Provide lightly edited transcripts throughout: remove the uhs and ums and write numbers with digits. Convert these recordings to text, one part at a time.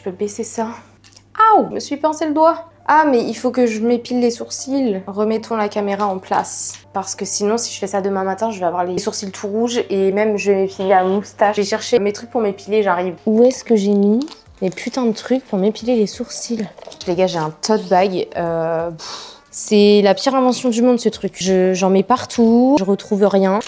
peux baisser ça. Aouh, je me suis pincé le doigt. Ah, mais il faut que je m'épile les sourcils. Remettons la caméra en place. Parce que sinon, si je fais ça demain matin, je vais avoir les sourcils tout rouges et même je vais m'épiler la moustache. J'ai cherché mes trucs pour m'épiler, j'arrive. Où est-ce que j'ai mis les putains de trucs pour m'épiler les sourcils? Les gars, j'ai un tote bag. C'est la pire invention du monde, ce truc. J'en mets partout, je retrouve rien.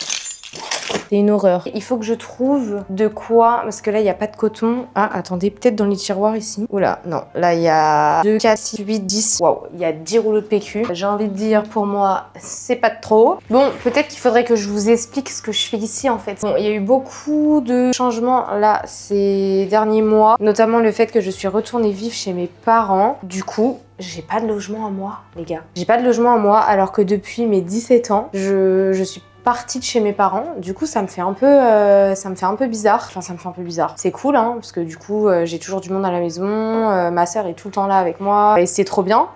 C'est une horreur. Il faut que je trouve de quoi, parce que là, il n'y a pas de coton. Ah, attendez, peut-être dans les tiroirs ici. Oula, non. Là, il y a 2, 4, 6, 8, 10. Waouh, il y a 10 rouleaux de PQ. J'ai envie de dire, pour moi, c'est pas de trop. Bon, peut-être qu'il faudrait que je vous explique ce que je fais ici, en fait. Bon, il y a eu beaucoup de changements, là, ces derniers mois. Notamment le fait que je suis retournée vivre chez mes parents. Du coup, j'ai pas de logement à moi, les gars. J'ai pas de logement à moi, alors que depuis mes 17 ans, je suis partie de chez mes parents. Du coup, ça me fait un peu bizarre. Enfin, ça me fait un peu bizarre. C'est cool, hein, parce que du coup, j'ai toujours du monde à la maison. Ma sœur est tout le temps là avec moi et c'est trop bien.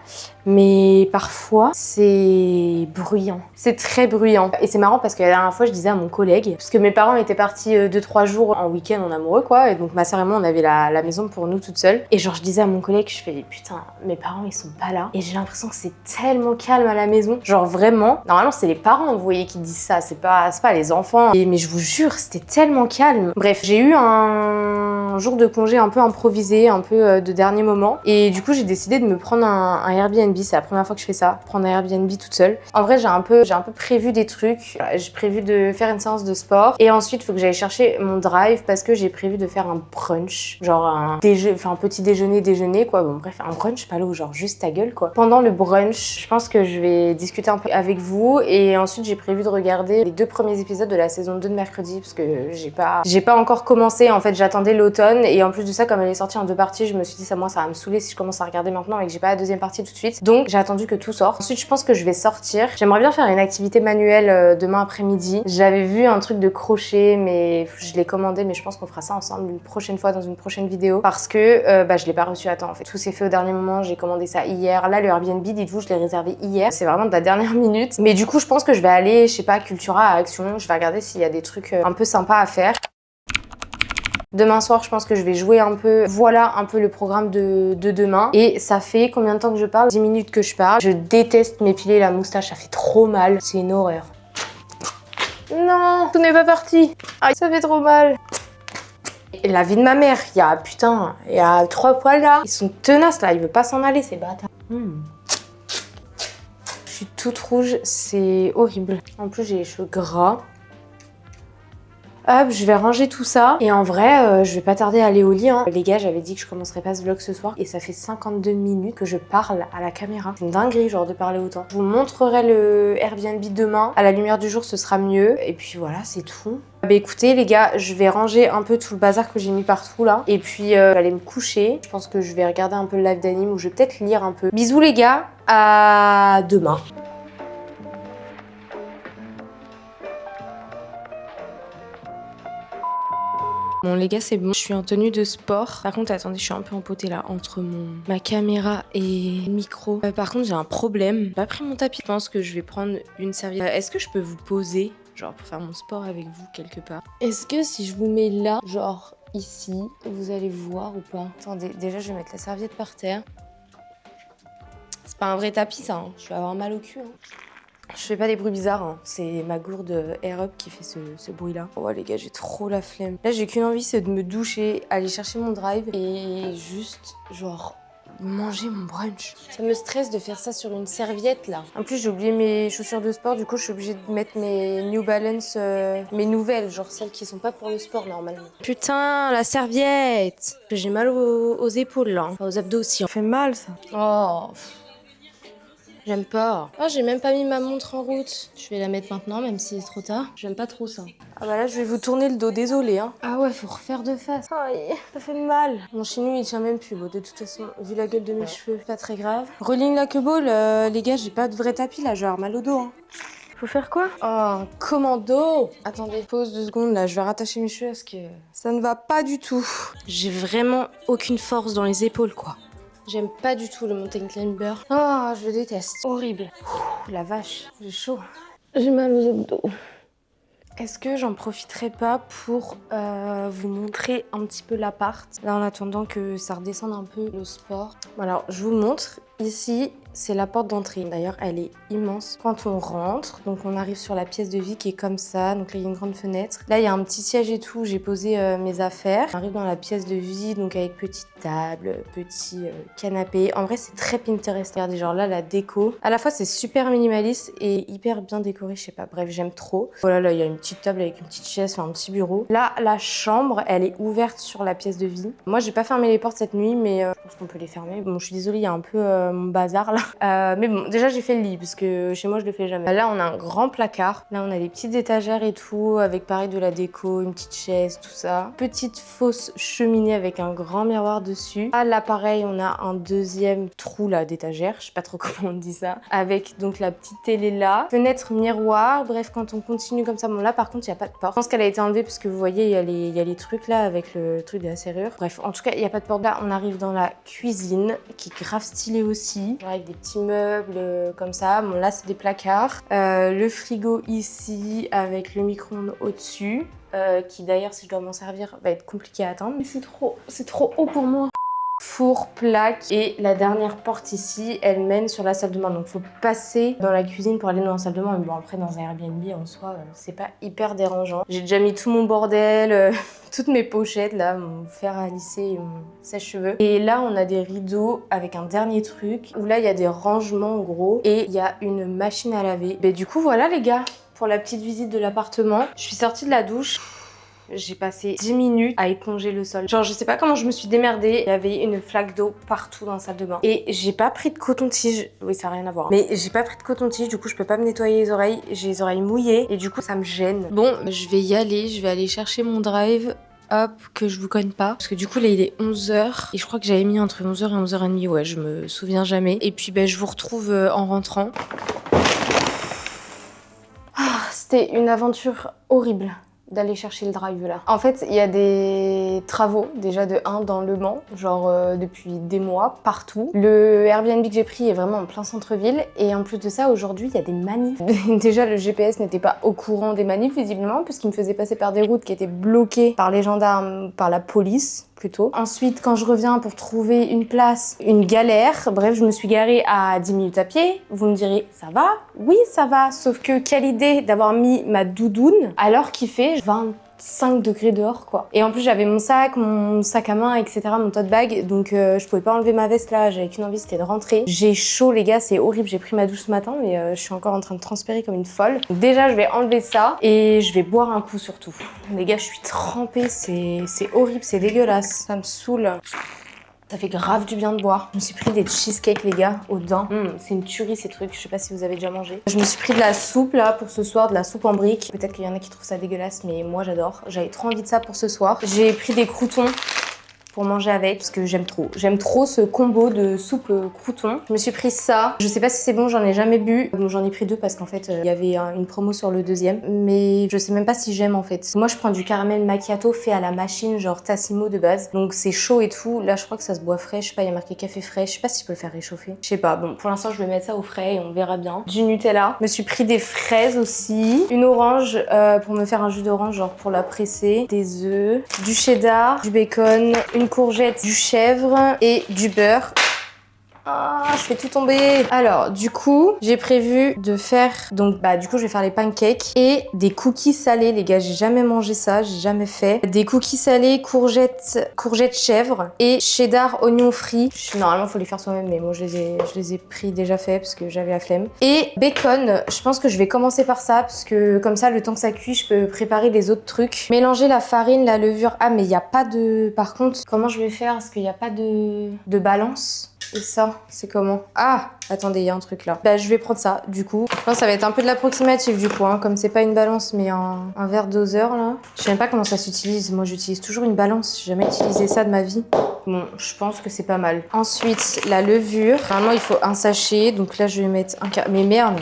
Mais parfois, c'est bruyant. C'est très bruyant. Et c'est marrant parce que la dernière fois, je disais à mon collègue, parce que mes parents étaient partis 2-3 jours en week-end en amoureux, quoi. Et donc ma sœur et moi, on avait la maison pour nous toute seule. Et genre, je disais à mon collègue, je fais, putain, mes parents, ils sont pas là. Et j'ai l'impression que c'est tellement calme à la maison. Genre vraiment, normalement, c'est les parents, vous voyez, qui disent ça. C'est pas les enfants. Mais je vous jure, c'était tellement calme. Bref, j'ai eu un jour de congé un peu improvisé, un peu de dernier moment. Et du coup, j'ai décidé de me prendre un Airbnb. C'est la première fois que je fais ça, prendre un Airbnb toute seule. En vrai, j'ai un peu prévu des trucs. J'ai prévu de faire une séance de sport. Et ensuite, il faut que j'aille chercher mon drive parce que j'ai prévu de faire un brunch. Genre un petit déjeuner, quoi. Bon, bref, un brunch, pas l'eau, genre juste ta gueule, quoi. Pendant le brunch, je pense que je vais discuter un peu avec vous. Et ensuite, j'ai prévu de regarder les 2 premiers épisodes de la saison 2 de mercredi parce que j'ai pas encore commencé. En fait, j'attendais l'automne. Et en plus de ça, comme elle est sortie en 2 parties, je me suis dit, ça va me saouler si je commence à regarder maintenant et que j'ai pas la deuxième partie tout de suite. Donc j'ai attendu que tout sorte. Ensuite, je pense que je vais sortir. J'aimerais bien faire une activité manuelle demain après-midi. J'avais vu un truc de crochet, mais je l'ai commandé, mais je pense qu'on fera ça ensemble une prochaine fois dans une prochaine vidéo parce que je l'ai pas reçu à temps en fait. Tout s'est fait au dernier moment, j'ai commandé ça hier. Là, le Airbnb, dites-vous, je l'ai réservé hier. C'est vraiment de la dernière minute. Mais du coup, je pense que je vais aller, je sais pas, Cultura à Action. Je vais regarder s'il y a des trucs un peu sympas à faire. Demain soir, je pense que je vais jouer un peu. Voilà un peu le programme de demain. Et ça fait combien de temps que je parle? 10 minutes que je parle. Je déteste m'épiler la moustache, ça fait trop mal. C'est une horreur. Non, tout n'est pas parti. Ah, ça fait trop mal. Et la vie de ma mère, il y a 3 poils là. Ils sont tenaces là, il veut pas s'en aller, ces bâtards. Je suis toute rouge, c'est horrible. En plus, j'ai les cheveux gras. Hop, je vais ranger tout ça. Et en vrai, je vais pas tarder à aller au lit. Hein. Les gars, j'avais dit que je commencerais pas ce vlog ce soir. Et ça fait 52 minutes que je parle à la caméra. C'est une dinguerie, genre, de parler autant. Je vous montrerai le Airbnb demain. À la lumière du jour, ce sera mieux. Et puis voilà, c'est tout. Bah écoutez, les gars, je vais ranger un peu tout le bazar que j'ai mis partout, là. Et puis, je vais aller me coucher. Je pense que je vais regarder un peu le live d'anime ou je vais peut-être lire un peu. Bisous, les gars. À demain. Bon les gars, c'est bon, je suis en tenue de sport. Par contre, attendez, je suis un peu empotée là entre ma caméra et le micro. Par contre, j'ai un problème. J'ai pas pris mon tapis. Je pense que je vais prendre une serviette. Est-ce que je peux vous poser, genre pour faire mon sport avec vous quelque part? Est-ce que si je vous mets là, genre ici, vous allez voir ou pas? Attendez, déjà je vais mettre la serviette par terre. C'est pas un vrai tapis ça, hein. Je vais avoir mal au cul. Hein. Je fais pas des bruits bizarres, hein. C'est ma gourde Air Up qui fait ce bruit-là. Oh les gars, j'ai trop la flemme. Là, j'ai qu'une envie, c'est de me doucher, aller chercher mon drive et juste, genre, manger mon brunch. Ça me stresse de faire ça sur une serviette, là. En plus, j'ai oublié mes chaussures de sport, du coup, je suis obligée de mettre mes New Balance, mes nouvelles, genre celles qui sont pas pour le sport, normalement. Putain, la serviette! J'ai mal aux épaules, là. Enfin, aux abdos aussi. Ça fait mal, ça. Oh... J'aime pas. Oh, j'ai même pas mis ma montre en route. Je vais la mettre maintenant, même si c'est trop tard. J'aime pas trop ça. Ah bah là, je vais vous tourner le dos, désolé. Hein. Ah ouais, faut refaire de face. Aïe, ça fait mal. Mon chignon, il tient même plus. Bon, de toute façon, vu la gueule de mes cheveux, pas très grave. Rolling like a ball, les gars, j'ai pas de vrai tapis là, je vais avoir mal au dos. Hein. Faut faire quoi? Oh, un commando. Attendez, pause 2 secondes là, je vais rattacher mes cheveux parce que ça ne va pas du tout. J'ai vraiment aucune force dans les épaules, quoi. J'aime pas du tout le mountain climber. Oh, je le déteste. Horrible. Ouh, la vache, j'ai chaud. J'ai mal aux abdos. Est-ce que j'en profiterai pas pour vous montrer un petit peu l'appart, là en attendant que ça redescende un peu le sport. Alors je vous montre, ici c'est la porte d'entrée. D'ailleurs elle est immense. Quand on rentre, donc on arrive sur la pièce de vie qui est comme ça, donc là il y a une grande fenêtre. Là il y a un petit siège et tout, j'ai posé mes affaires. On arrive dans la pièce de vie, donc avec petite table, petit canapé. En vrai c'est très Pinterest, regardez genre là la déco. À la fois c'est super minimaliste et hyper bien décoré, je sais pas, bref j'aime trop. Voilà, là il y a une petite table avec une petite chaise, enfin un petit bureau. Là la chambre, elle est ouverte sur la pièce de vie. Moi j'ai pas fermé les portes cette nuit, mais je pense qu'on peut les fermer. Bon je suis désolée, il y a un peu mon bazar là. Mais bon, déjà j'ai fait le lit parce que chez moi je le fais jamais. Là on a un grand placard, là on a des petites étagères et tout, avec pareil de la déco, une petite chaise, tout ça. Petite fausse cheminée avec un grand miroir dessus. À l'appareil on a un deuxième trou là d'étagère, je sais pas trop comment on dit ça, avec donc la petite télé là, fenêtre miroir. Bref, quand on continue comme ça, bon là par contre il y a pas de porte. Je pense qu'elle a été enlevée parce que vous voyez il y a les trucs là avec le truc de la serrure. Bref, en tout cas il y a pas de porte. Là on arrive dans la cuisine qui est grave stylée aussi, avec des petits meubles comme ça. Bon là c'est des placards, le frigo ici avec le micro-ondes au-dessus, qui d'ailleurs si je dois m'en servir va être compliqué à atteindre, mais c'est trop haut pour moi. Four, plaque, et la dernière porte ici, elle mène sur la salle de bain. Donc faut passer dans la cuisine pour aller dans la salle de bain. Mais bon après dans un Airbnb en soi, c'est pas hyper dérangeant. J'ai déjà mis tout mon bordel, toutes mes pochettes là, mon fer à lisser et mon sèche-cheveux. Et là on a des rideaux avec un dernier truc, où là il y a des rangements en gros, et il y a une machine à laver. Et du coup voilà les gars, pour la petite visite de l'appartement. Je suis sortie de la douche. J'ai passé 10 minutes à éponger le sol. Genre je sais pas comment je me suis démerdée. Il y avait une flaque d'eau partout dans la salle de bain. Et j'ai pas pris de coton-tige. Oui ça n'a rien à voir. Mais j'ai pas pris de coton-tige, du coup je peux pas me nettoyer les oreilles. J'ai les oreilles mouillées et du coup ça me gêne. Bon je vais y aller, je vais aller chercher mon drive. Hop, que je vous cogne pas. Parce que du coup là il est 11h. Et je crois que j'avais mis entre 11h et 11h30. Ouais je me souviens jamais. Et puis ben je vous retrouve en rentrant. Ah, c'était une aventure horrible d'aller chercher le drive là. En fait, il y a des travaux déjà de 1 dans Le Mans, genre depuis des mois, partout. Le Airbnb que j'ai pris est vraiment en plein centre-ville et en plus de ça, aujourd'hui, il y a des manifs. Déjà, le GPS n'était pas au courant des manifs visiblement puisqu'il me faisait passer par des routes qui étaient bloquées par les gendarmes, par la police. Plutôt. Ensuite, quand je reviens pour trouver une place, une galère. Bref, je me suis garée à 10 minutes à pied. Vous me direz, ça va? Oui, ça va. Sauf que quelle idée d'avoir mis ma doudoune alors qu'il fait 25 degrés dehors, quoi. Et en plus, j'avais mon sac à main, etc., mon tote bag. Donc, je pouvais pas enlever ma veste là. J'avais qu'une envie, c'était de rentrer. J'ai chaud, les gars, c'est horrible. J'ai pris ma douche ce matin, mais je suis encore en train de transpirer comme une folle. Donc, déjà, je vais enlever ça et je vais boire un coup surtout. Les gars, je suis trempée. C'est horrible, c'est dégueulasse. Ça me saoule. Ça fait grave du bien de boire. Je me suis pris des cheesecakes, les gars, aux dents. C'est une tuerie, ces trucs. Je sais pas si vous avez déjà mangé. Je me suis pris de la soupe, là, pour ce soir, de la soupe en briques. Peut-être qu'il y en a qui trouvent ça dégueulasse, mais moi, j'adore. J'avais trop envie de ça pour ce soir. J'ai pris des croûtons pour manger avec parce que j'aime trop. J'aime trop ce combo de soupe crouton. Je me suis pris ça. Je sais pas si c'est bon, j'en ai jamais bu. Bon, j'en ai pris 2 parce qu'en fait, il y avait une promo sur le deuxième. Mais je sais même pas si j'aime en fait. Moi, je prends du caramel macchiato fait à la machine, genre Tassimo de base. Donc c'est chaud et tout. Là, je crois que ça se boit frais. Je sais pas, il y a marqué café frais. Je sais pas si je peux le faire réchauffer. Je sais pas. Bon, pour l'instant, je vais mettre ça au frais et on verra bien. Du Nutella. Je me suis pris des fraises aussi. Une orange pour me faire un jus d'orange, genre pour la presser. Des œufs. Du cheddar. Du bacon. Une courgette, du chèvre et du beurre. Ah, je fais tout tomber. Alors, du coup, j'ai prévu de faire... Donc, du coup, je vais faire les pancakes et des cookies salés, les gars. J'ai jamais mangé ça, j'ai jamais fait. Des cookies salés, courgettes chèvre et cheddar, oignon frit. Normalement, il faut les faire soi-même, mais moi, je les ai pris déjà fait parce que j'avais la flemme. Et bacon, je pense que je vais commencer par ça parce que comme ça, le temps que ça cuit, je peux préparer les autres trucs. Mélanger la farine, la levure. Ah, mais il n'y a pas de... Par contre, comment je vais faire? Parce qu'il n'y a pas de balance. Et ça, c'est comment? Ah, attendez, il y a un truc là. Je vais prendre ça, du coup. Non, ça va être un peu de l'approximatif, du coup, hein, comme c'est pas une balance, mais un verre doseur, là. Je sais même pas comment ça s'utilise. Moi, j'utilise toujours une balance. J'ai jamais utilisé ça de ma vie. Bon, je pense que c'est pas mal. Ensuite, la levure. Normalement, il faut un sachet. Donc là, je vais mettre un quart. Mais merde,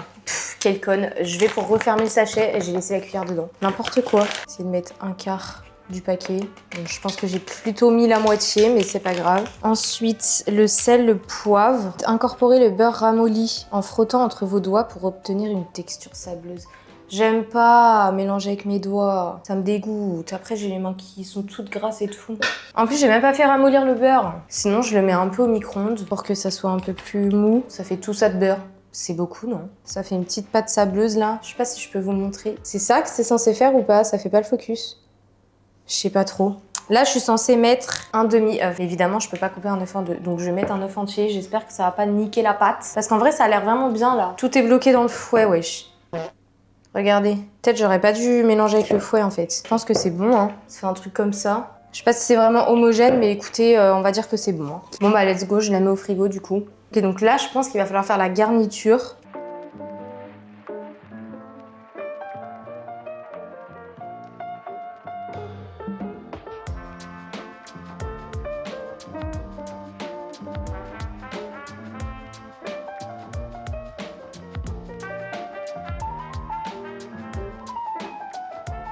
quelle conne. Je vais pour refermer le sachet et j'ai laissé la cuillère dedans. N'importe quoi. Essayer de mettre un quart du paquet. Donc, je pense que j'ai plutôt mis la moitié, mais c'est pas grave. Ensuite, le sel, le poivre. Incorporez le beurre ramolli en frottant entre vos doigts pour obtenir une texture sableuse. J'aime pas mélanger avec mes doigts, ça me dégoûte. Après, j'ai les mains qui sont toutes grasses et tout. En plus, j'ai même pas fait ramollir le beurre. Sinon, je le mets un peu au micro-ondes pour que ça soit un peu plus mou. Ça fait tout ça de beurre. C'est beaucoup, non? Ça fait une petite pâte sableuse là. Je sais pas si je peux vous montrer. C'est ça que c'est censé faire ou pas? Ça fait pas le focus. Je sais pas trop. Là, je suis censée mettre un demi-œuf. Évidemment, je peux pas couper un œuf en deux. Donc, je vais mettre un œuf entier. J'espère que ça va pas niquer la pâte. Parce qu'en vrai, ça a l'air vraiment bien là. Tout est bloqué dans le fouet, wesh. Regardez. Peut-être j'aurais pas dû mélanger avec le fouet en fait. Je pense que c'est bon, hein. Ça fait un truc comme ça. Je sais pas si c'est vraiment homogène, mais écoutez, on va dire que c'est bon. Hein. Bon bah, let's go. Je la mets au frigo du coup. Ok, donc là, je pense qu'il va falloir faire la garniture.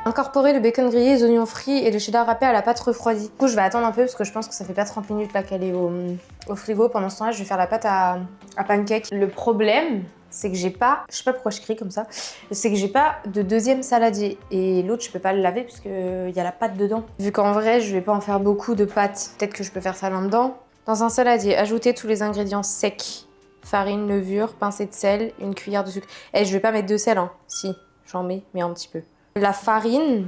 Incorporer le bacon grillé, les oignons frits et le cheddar râpé à la pâte refroidie. Du coup, je vais attendre un peu parce que je pense que ça fait pas 30 minutes là qu'elle est au frigo. Pendant ce temps-là, je vais faire la pâte à pancake. Le problème, c'est que j'ai pas, je sais pas pourquoi je crie comme ça, c'est que j'ai pas de deuxième saladier. Et l'autre, je peux pas le laver parce qu'il y a la pâte dedans. Vu qu'en vrai, je vais pas en faire beaucoup de pâtes, peut-être que je peux faire ça là-dedans. Dans un saladier, ajoutez tous les ingrédients secs. Farine, levure, pincée de sel, une cuillère de sucre. Eh, je vais pas mettre de sel, hein. Si, j'en mets, mais un petit peu. La farine,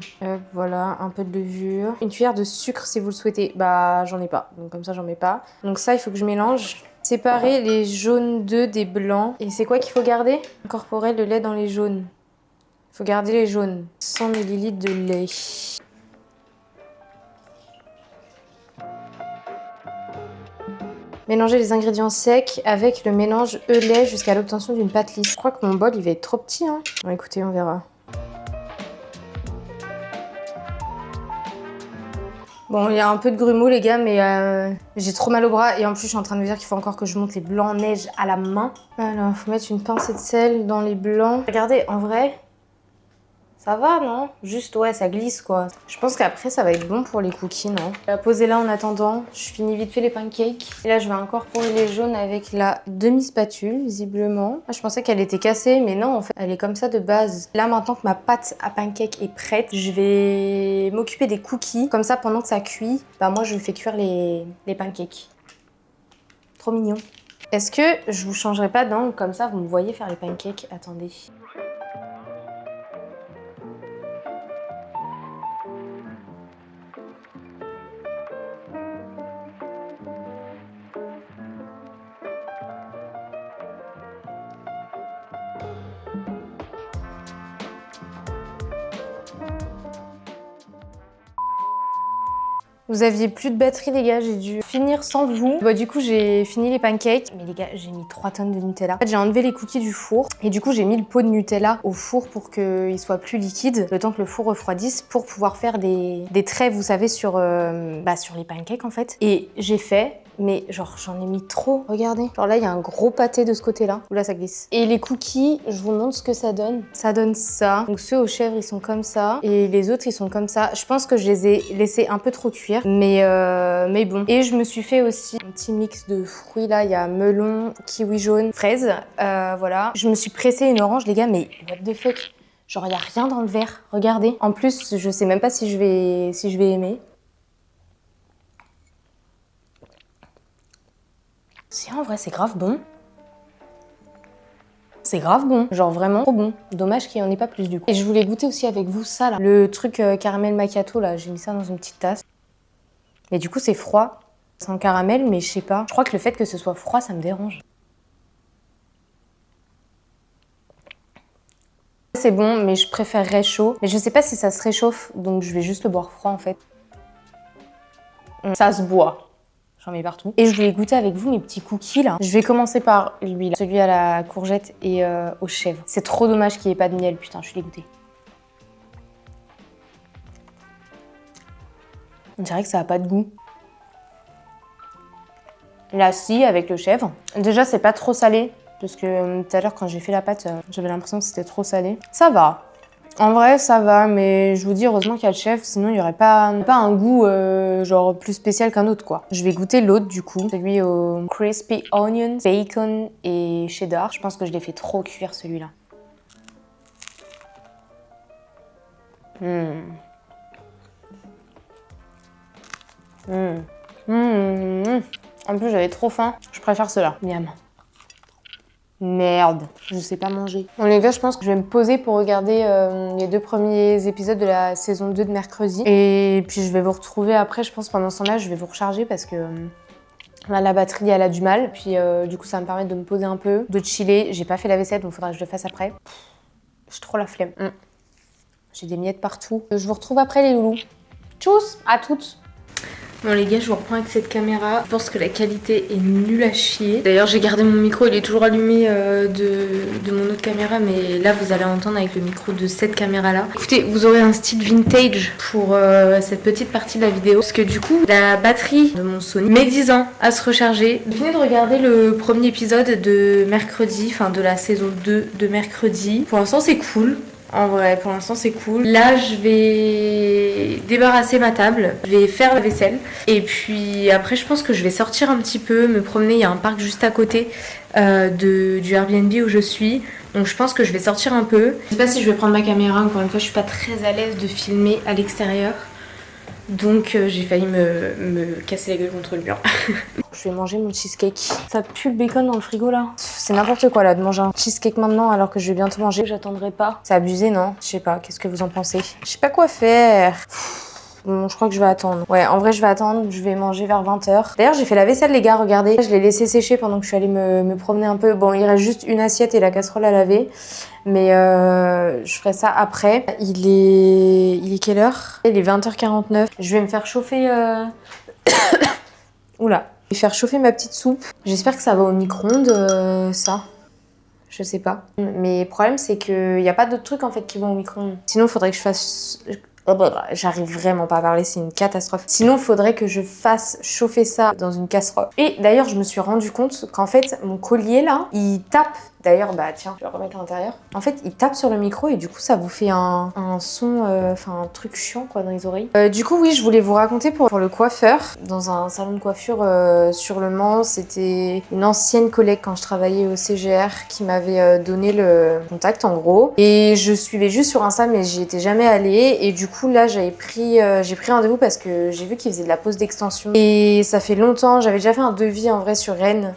voilà, un peu de levure. Une cuillère de sucre si vous le souhaitez. Bah, j'en ai pas, donc comme ça, j'en mets pas. Donc ça, il faut que je mélange. Séparer les jaunes d'œufs des blancs. Et c'est quoi qu'il faut garder? Incorporer le lait dans les jaunes. Il faut garder les jaunes. 100 ml de lait. Mélanger les ingrédients secs avec le mélange œuf-lait jusqu'à l'obtention d'une pâte lisse. Je crois que mon bol, il va être trop petit, hein. Bon, écoutez, on verra. Bon, il y a un peu de grumeaux, les gars, mais j'ai trop mal au bras. Et en plus, je suis en train de me dire qu'il faut encore que je monte les blancs en neige à la main. Alors, faut mettre une pincée de sel dans les blancs. Regardez, en vrai, ça va, non? Juste, ouais, ça glisse, quoi. Je pense qu'après, ça va être bon pour les cookies, non? Je vais la poser là en attendant. Je finis vite fait les pancakes. Et là, je vais incorporer les jaunes avec la demi-spatule, visiblement. Ah, je pensais qu'elle était cassée, mais non, en fait, elle est comme ça de base. Là, maintenant que ma pâte à pancakes est prête, je vais m'occuper des cookies. Comme ça, pendant que ça cuit, bah moi, je fais cuire les pancakes. Trop mignon. Est-ce que je vous changerai pas d'angle comme ça, vous me voyez faire les pancakes? Attendez. Vous aviez plus de batterie, les gars, j'ai dû finir sans vous. Bah, du coup, j'ai fini les pancakes. Mais les gars, j'ai mis 3 tonnes de Nutella. En fait, j'ai enlevé les cookies du four. Et du coup, j'ai mis le pot de Nutella au four pour qu'il soit plus liquide, le temps que le four refroidisse, pour pouvoir faire des traits, vous savez, sur les pancakes, en fait. Et j'ai fait... Mais genre, j'en ai mis trop, regardez. Genre là, il y a un gros pâté de ce côté-là. Oula, ça glisse. Et les cookies, je vous montre ce que ça donne. Ça donne ça. Donc ceux aux chèvres, ils sont comme ça. Et les autres, ils sont comme ça. Je pense que je les ai laissés un peu trop cuire. Mais bon. Et je me suis fait aussi un petit mix de fruits là. Il y a melon, kiwi jaune, fraise. Voilà. Je me suis pressé une orange, les gars, mais what the fuck? Genre, il n'y a rien dans le verre. Regardez. En plus, je sais même pas si je vais aimer. Si, en vrai, c'est grave bon. C'est grave bon. Genre vraiment trop bon. Dommage qu'il n'y en ait pas plus du coup. Et je voulais goûter aussi avec vous ça là. Le truc caramel macchiato là. J'ai mis ça dans une petite tasse. Mais du coup, c'est froid. C'est en caramel, mais je sais pas. Je crois que le fait que ce soit froid, ça me dérange. C'est bon, mais je préférerais chaud. Mais je sais pas si ça se réchauffe, donc je vais juste le boire froid en fait. Ça se boit. J'en mets partout. Et je voulais goûter avec vous mes petits cookies là. Je vais commencer par lui là. Celui à la courgette et aux chèvres. C'est trop dommage qu'il n'y ait pas de miel, putain, je suis dégoûtée. On dirait que ça a pas de goût. Là, si, avec le chèvre. Déjà, c'est pas trop salé. Parce que tout à l'heure, quand j'ai fait la pâte, j'avais l'impression que c'était trop salé. Ça va. En vrai, ça va, mais je vous dis, heureusement qu'il y a le chef, sinon il n'y aurait pas un goût genre plus spécial qu'un autre, quoi. Je vais goûter l'autre, du coup, celui au crispy onions, bacon et cheddar. Je pense que je l'ai fait trop cuire, celui-là. En plus, j'avais trop faim. Je préfère cela. Miam. Merde, je sais pas manger. Bon les gars, je pense que je vais me poser pour regarder les 2 premiers épisodes de la saison 2 de mercredi. Et puis je vais vous retrouver après, je pense pendant ce temps-là, je vais vous recharger parce que là, la batterie, elle a du mal. Puis du coup, ça va me permettre de me poser un peu, de chiller. J'ai pas fait la vaisselle, donc faudra que je le fasse après. J'ai trop la flemme. J'ai des miettes partout. Je vous retrouve après les loulous. Tchuss, à toutes. Bon les gars, je vous reprends avec cette caméra. Je pense que la qualité est nulle à chier. D'ailleurs, j'ai gardé mon micro, il est toujours allumé de mon autre caméra, mais là, vous allez entendre avec le micro de cette caméra-là. Écoutez, vous aurez un style vintage pour cette petite partie de la vidéo, parce que du coup, la batterie de mon Sony met 10 ans à se recharger. Je venais de regarder le premier épisode de mercredi, enfin de la saison 2 de mercredi. Pour l'instant, c'est cool. En vrai, pour l'instant, c'est cool. Là, je vais débarrasser ma table, je vais faire la vaisselle. Et puis après, je pense que je vais sortir un petit peu, me promener. Il y a un parc juste à côté du Airbnb où je suis. Donc je pense que je vais sortir un peu. Je sais pas si je vais prendre ma caméra. Encore une fois, je suis pas très à l'aise de filmer à l'extérieur. Donc j'ai failli me casser la gueule contre le mur. Je vais manger mon cheesecake. Ça pue le bacon dans le frigo là. C'est n'importe quoi là de manger un cheesecake maintenant alors que je vais bientôt manger. J'attendrai pas. C'est abusé non? Je sais pas, qu'est-ce que vous en pensez? Je sais pas quoi faire. Bon, je crois que je vais attendre. Ouais, en vrai, je vais attendre. Je vais manger vers 20h. D'ailleurs, j'ai fait la vaisselle, les gars, regardez. Je l'ai laissé sécher pendant que je suis allée me promener un peu. Bon, il reste juste une assiette et la casserole à laver. Mais je ferai ça après. Il est quelle heure? Il est 20h49. Je vais me faire chauffer... Oula. Je vais faire chauffer ma petite soupe. J'espère que ça va au micro-ondes, ça. Je sais pas. Mais le problème, c'est qu'il n'y a pas d'autres trucs, en fait, qui vont au micro-ondes. Sinon, il faudrait que je fasse... J'arrive vraiment pas à parler, c'est une catastrophe. Sinon, il faudrait que je fasse chauffer ça dans une casserole. Et d'ailleurs, je me suis rendu compte qu'en fait, mon collier là, il tape. D'ailleurs, bah tiens, je vais le remettre à l'intérieur. En fait, il tape sur le micro et du coup, ça vous fait un son, enfin un truc chiant quoi dans les oreilles. Du coup, oui, je voulais vous raconter pour le coiffeur. Dans un salon de coiffure sur Le Mans, c'était une ancienne collègue quand je travaillais au CGR qui m'avait donné le contact en gros. Et je suivais juste sur Insta, mais j'y étais jamais allée. Et du coup, là, j'ai pris rendez-vous parce que j'ai vu qu'il faisait de la pose d'extension. Et ça fait longtemps, j'avais déjà fait un devis en vrai sur Rennes.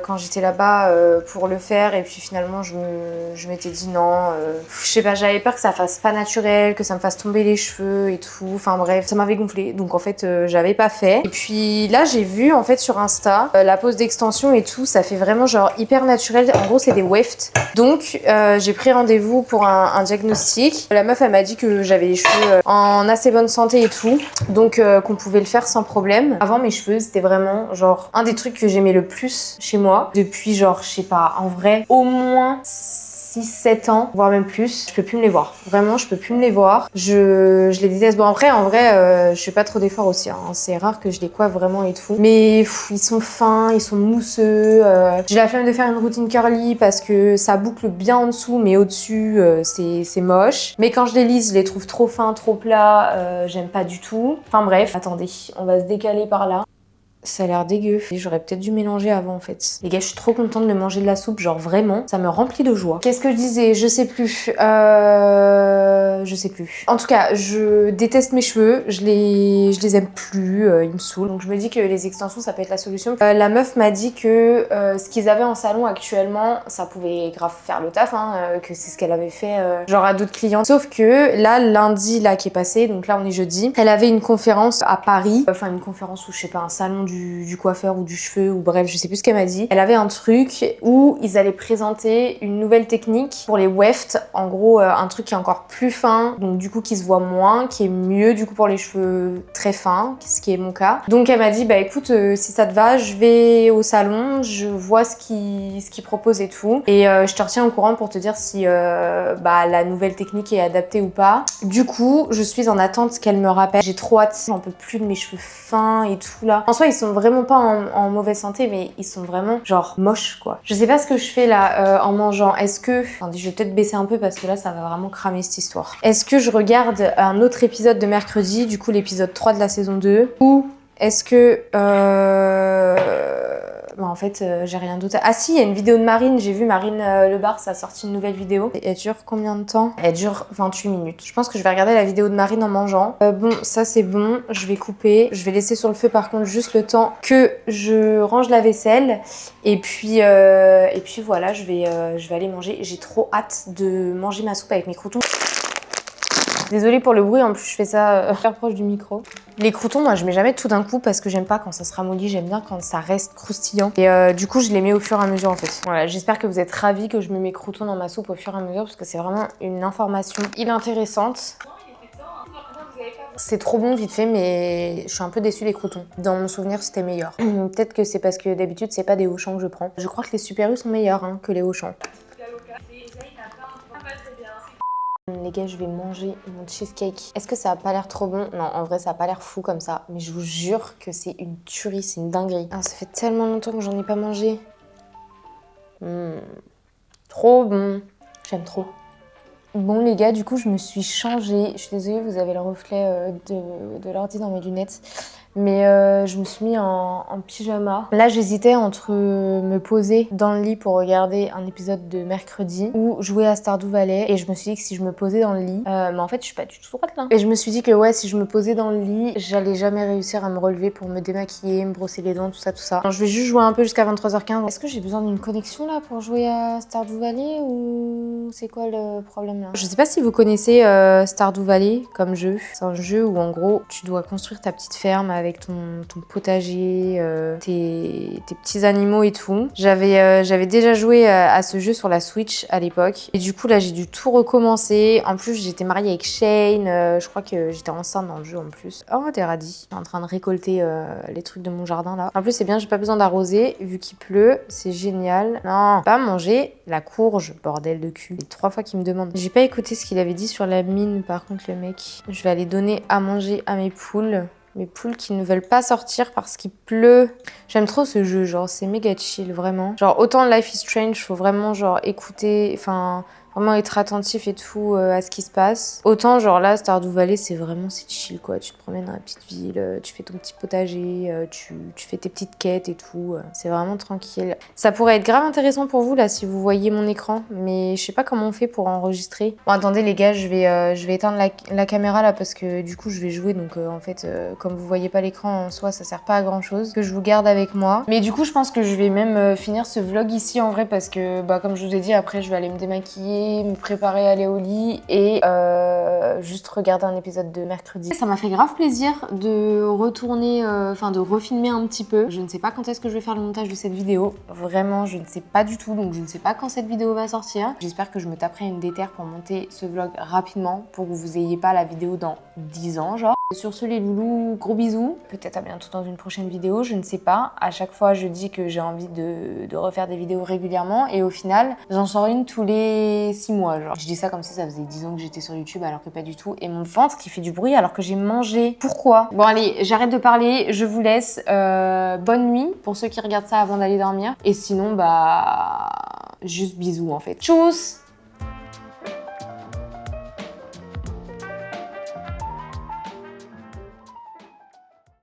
Quand j'étais là-bas pour le faire et puis finalement je m'étais dit non, je sais pas, j'avais peur que ça fasse pas naturel, que ça me fasse tomber les cheveux et tout, enfin bref, ça m'avait gonflé donc en fait j'avais pas fait. Et puis là j'ai vu en fait sur Insta la pose d'extension et tout, ça fait vraiment genre hyper naturel, en gros c'est des wefts. Donc j'ai pris rendez-vous pour un diagnostic. La meuf elle m'a dit que j'avais les cheveux en assez bonne santé et tout, donc qu'on pouvait le faire sans problème. Avant mes cheveux c'était vraiment genre un des trucs que j'aimais le plus chez moi depuis genre je sais pas, en vrai au moins 6-7 ans, voire même plus. Je peux plus me les voir. Vraiment, je peux plus me les voir. Je les déteste. Bon après, en vrai, je fais pas trop d'efforts aussi. Hein. C'est rare que je les coiffe vraiment et tout. Mais ils sont fins, ils sont mousseux. J'ai la flemme de faire une routine curly parce que ça boucle bien en dessous, mais au-dessus, c'est moche. Mais quand je les lisse, je les trouve trop fins, trop plats. J'aime pas du tout. Enfin bref, attendez, on va se décaler par là. Ça a l'air dégueu. J'aurais peut-être dû mélanger avant en fait. Les gars, je suis trop contente de manger de la soupe, genre vraiment, ça me remplit de joie. Qu'est-ce que je disais? Je sais plus. Je sais plus. En tout cas, je déteste mes cheveux, je les aime plus, ils me saoulent. Donc je me dis que les extensions, ça peut être la solution. La meuf m'a dit que ce qu'ils avaient en salon actuellement, ça pouvait grave faire le taf, hein, que c'est ce qu'elle avait fait genre à d'autres clients. Sauf que là, lundi là qui est passé, donc là on est jeudi, elle avait une conférence à Paris, enfin une conférence où je sais pas, un salon du coiffeur ou du cheveu ou bref, je sais plus ce qu'elle m'a dit. Elle avait un truc où ils allaient présenter une nouvelle technique pour les wefts, en gros un truc qui est encore plus fin, donc du coup qui se voit moins, qui est mieux du coup pour les cheveux très fins, ce qui est mon cas. Donc elle m'a dit bah écoute si ça te va, je vais au salon, je vois ce qu'ils proposent et tout et je te retiens au courant pour te dire si bah la nouvelle technique est adaptée ou pas. Du coup, je suis en attente qu'elle me rappelle. J'ai trop hâte, j'en peux plus de mes cheveux fins et tout là. En soi, ils sont vraiment pas en mauvaise santé, mais ils sont vraiment genre moches quoi. Je sais pas ce que je fais là en mangeant. Est-ce que... Attendez, je vais peut-être baisser un peu parce que là ça va vraiment cramer cette histoire. Est-ce que je regarde un autre épisode de mercredi, du coup l'épisode 3 de la saison 2, ou est-ce que... bah en fait, j'ai rien d'autre. Ah si, il y a une vidéo de Marine. J'ai vu Marine Le Bar, ça a sorti une nouvelle vidéo. Et elle dure combien de temps? Elle dure 28 minutes. Je pense que je vais regarder la vidéo de Marine en mangeant. Bon, ça c'est bon. Je vais couper. Je vais laisser sur le feu par contre juste le temps que je range la vaisselle. Et puis voilà, je vais aller manger. J'ai trop hâte de manger ma soupe avec mes croutons. Désolée pour le bruit, en plus je fais ça très proche du micro. Les croutons, moi je mets jamais tout d'un coup parce que j'aime pas quand ça se ramollit, j'aime bien quand ça reste croustillant. Et du coup je les mets au fur et à mesure en fait. Voilà, j'espère que vous êtes ravis que je mets mes croutons dans ma soupe au fur et à mesure parce que c'est vraiment une information inintéressante. C'est trop bon vite fait, mais je suis un peu déçue des croutons. Dans mon souvenir, c'était meilleur. Peut-être que c'est parce que d'habitude, c'est pas des Auchan que je prends. Je crois que les Super U sont meilleurs que les Auchan. Les gars, je vais manger mon cheesecake. Est-ce que ça a pas l'air trop bon? Non, en vrai, ça a pas l'air fou comme ça. Mais je vous jure que c'est une tuerie, c'est une dinguerie. Ah, ça fait tellement longtemps que j'en ai pas mangé. Trop bon. J'aime trop. Bon les gars, du coup, je me suis changée. Je suis désolée, vous avez le reflet de l'ordi dans mes lunettes. Mais je me suis mis en pyjama. Là, j'hésitais entre me poser dans le lit pour regarder un épisode de mercredi ou jouer à Stardew Valley. Et je me suis dit que si je me posais dans le lit... mais en fait, je suis pas du tout droite là. Et je me suis dit que ouais, si je me posais dans le lit, j'allais jamais réussir à me relever pour me démaquiller, me brosser les dents, tout ça, tout ça. Alors, je vais juste jouer un peu jusqu'à 23h15. Est-ce que j'ai besoin d'une connexion là pour jouer à Stardew Valley ou c'est quoi le problème là? Je sais pas si vous connaissez Stardew Valley comme jeu. C'est un jeu où en gros, tu dois construire ta petite ferme avec ton potager, tes petits animaux et tout. J'avais déjà joué à ce jeu sur la Switch à l'époque. Et du coup, là, j'ai dû tout recommencer. En plus, j'étais mariée avec Shane. Je crois que j'étais enceinte dans le jeu en plus. Oh, des radis. Je suis en train de récolter les trucs de mon jardin là. En plus, c'est bien, j'ai pas besoin d'arroser vu qu'il pleut. C'est génial. Non, pas manger la courge, bordel de cul. C'est 3 fois qu'il me demande. J'ai pas écouté ce qu'il avait dit sur la mine, par contre, le mec. Je vais aller donner à manger à mes poules. Mes poules qui ne veulent pas sortir parce qu'il pleut. J'aime trop ce jeu, genre c'est méga chill, vraiment. Genre autant Life is Strange, faut vraiment genre écouter, enfin vraiment être attentif et tout à ce qui se passe. Autant genre là, Stardew Valley, c'est chill quoi. Tu te promènes dans la petite ville, tu fais ton petit potager, tu fais tes petites quêtes et tout. C'est vraiment tranquille. Ça pourrait être grave intéressant pour vous là si vous voyez mon écran, mais je sais pas comment on fait pour enregistrer. Bon attendez les gars, je vais éteindre la caméra là parce que du coup je vais jouer donc en fait comme vous voyez pas l'écran en soi ça sert pas à grand chose que je vous garde avec moi. Mais du coup je pense que je vais même finir ce vlog ici en vrai parce que bah comme je vous ai dit après je vais aller me démaquiller, me préparer à aller au lit et juste regarder un épisode de mercredi. Ça m'a fait grave plaisir de retourner, de refilmer un petit peu. Je ne sais pas quand est-ce que je vais faire le montage de cette vidéo. Vraiment, je ne sais pas du tout, donc je ne sais pas quand cette vidéo va sortir. J'espère que je me taperai une déterre pour monter ce vlog rapidement pour que vous ayez pas la vidéo dans 10 ans, genre. Sur ce les loulous, gros bisous. Peut-être à bientôt dans une prochaine vidéo, je ne sais pas. À chaque fois, je dis que j'ai envie de refaire des vidéos régulièrement et au final, j'en sors une tous les 6 mois, genre. Je dis ça comme si ça faisait 10 ans que j'étais sur YouTube alors que pas du tout. Et mon ventre qui fait du bruit alors que j'ai mangé. Pourquoi? Bon allez, j'arrête de parler, je vous laisse. Bonne nuit pour ceux qui regardent ça avant d'aller dormir. Et sinon, bah... juste bisous en fait. Tchuss!